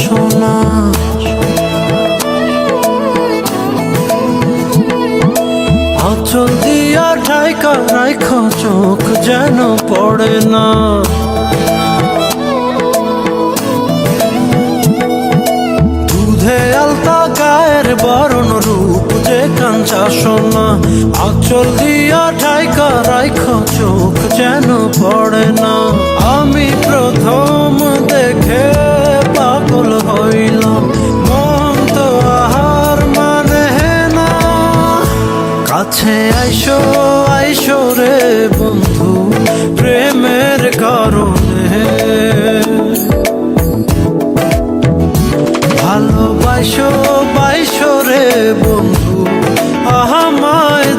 সোনা। আঁচল দিয়া ঢাইকা রাইখা চোখ যেন পড়ে না। দুধে আলতা গায়ের বরণ রূপ যে কাঞ্চা সোনা। আঁচল দিয়া ঢাইকা রাইখা চোখ যেন পড়ে না। আমি প্রথম দেখে পাগল হইলাম, মন তো আহার মানে না। কাছে আইসো আইসো রে বন্ধু প্রেমের কারণে। ভালোবাসো বাইসো রে বন্ধু আমায়